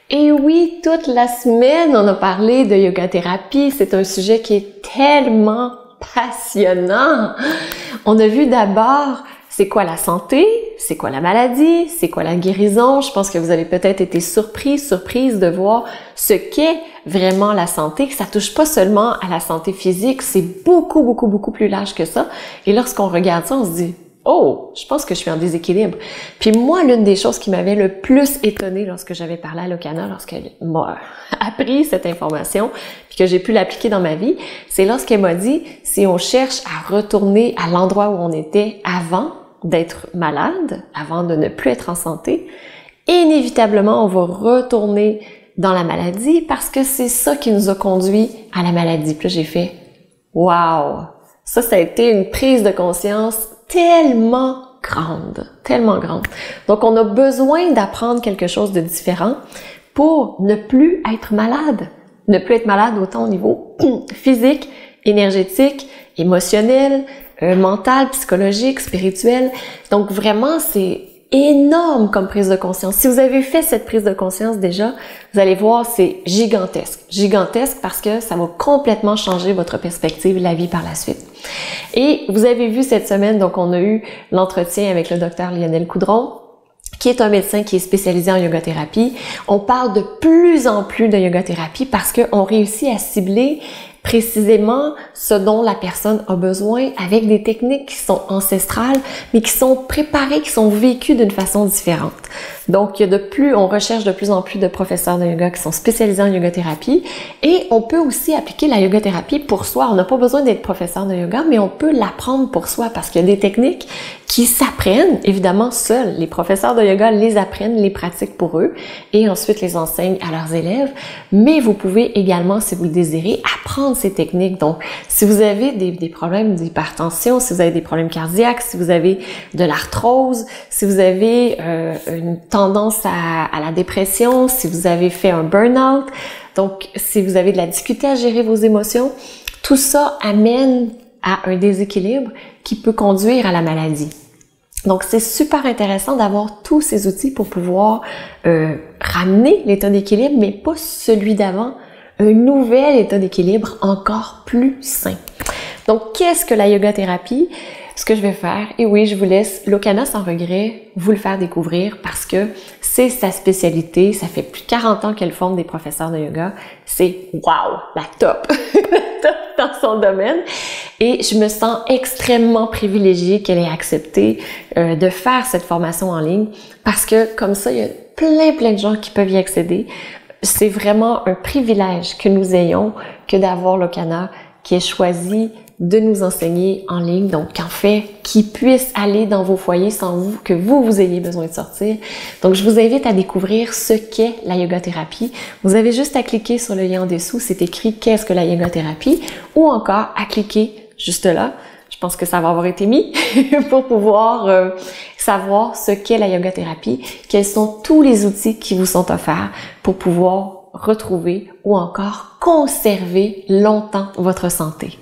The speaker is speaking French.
Et oui, toute la semaine, on a parlé de yoga thérapie. C'est un sujet qui est tellement passionnant. On a vu d'abord c'est quoi la santé, c'est quoi la maladie, c'est quoi la guérison. Je pense que vous avez peut-être été surprise de voir ce qu'est vraiment la santé, que ça touche pas seulement à la santé physique, c'est beaucoup plus large que ça. Et lorsqu'on regarde ça, on se dit oh, je pense que je suis en déséquilibre. Puis moi, l'une des choses qui m'avait le plus étonnée lorsque j'avais parlé à Lokana, lorsqu'elle m'a appris cette information, puis que j'ai pu l'appliquer dans ma vie, c'est lorsqu'elle m'a dit, si on cherche à retourner à l'endroit où on était avant d'être malade, avant de ne plus être en santé, inévitablement, on va retourner dans la maladie parce que c'est ça qui nous a conduit à la maladie. Puis là, j'ai fait « Wow! » Ça a été une prise de conscience tellement grande. Donc, on a besoin d'apprendre quelque chose de différent pour ne plus être malade. Ne plus être malade autant au niveau physique, énergétique, émotionnel, mental, psychologique, spirituel. Donc, vraiment, c'est énorme comme prise de conscience. Si vous avez fait cette prise de conscience déjà, vous allez voir, c'est gigantesque. Gigantesque parce que ça va complètement changer votre perspective, la vie par la suite. Et vous avez vu cette semaine, donc on a eu l'entretien avec le docteur Lionel Coudron, qui est un médecin qui est spécialisé en yoga thérapie. On parle de plus en plus de yoga thérapie parce qu'on réussit à cibler précisément ce dont la personne a besoin avec des techniques qui sont ancestrales, mais qui sont préparées, qui sont vécues d'une façon différente. Donc, on recherche de plus en plus de professeurs de yoga qui sont spécialisés en yoga thérapie et on peut aussi appliquer la yoga thérapie pour soi. On n'a pas besoin d'être professeur de yoga, mais on peut l'apprendre pour soi parce qu'il y a des techniques qui s'apprennent, évidemment, seuls. Les professeurs de yoga les apprennent, les pratiquent pour eux et ensuite les enseignent à leurs élèves. Mais vous pouvez également, si vous le désirez, apprendre ces techniques. Donc, si vous avez des problèmes d'hypertension, si vous avez des problèmes cardiaques, si vous avez de l'arthrose, si vous avez une tendance à la dépression, si vous avez fait un burn-out, donc si vous avez de la difficulté à gérer vos émotions, tout ça amène à un déséquilibre qui peut conduire à la maladie. Donc, c'est super intéressant d'avoir tous ces outils pour pouvoir ramener l'état d'équilibre, mais pas celui d'avant, un nouvel état d'équilibre encore plus sain. Donc, qu'est-ce que la yoga thérapie? Ce que je vais faire, et oui, je vous laisse Lokana sans regret vous le faire découvrir parce que c'est sa spécialité. Ça fait plus de 40 ans qu'elle forme des professeurs de yoga. C'est wow, la top! La top dans son domaine. Et je me sens extrêmement privilégiée qu'elle ait accepté de faire cette formation en ligne parce que comme ça, il y a plein de gens qui peuvent y accéder. C'est vraiment un privilège que nous ayons que d'avoir Lokana qui ait choisi de nous enseigner en ligne, donc en fait, qui puisse aller dans vos foyers sans que vous ayez besoin de sortir. Donc, je vous invite à découvrir ce qu'est la yoga thérapie. Vous avez juste à cliquer sur le lien en dessous, c'est écrit « Qu'est-ce que la yoga thérapie ?» ou encore à cliquer juste là. Je pense que ça va avoir été mis pour pouvoir savoir ce qu'est la yoga thérapie, quels sont tous les outils qui vous sont offerts pour pouvoir retrouver ou encore conserver longtemps votre santé.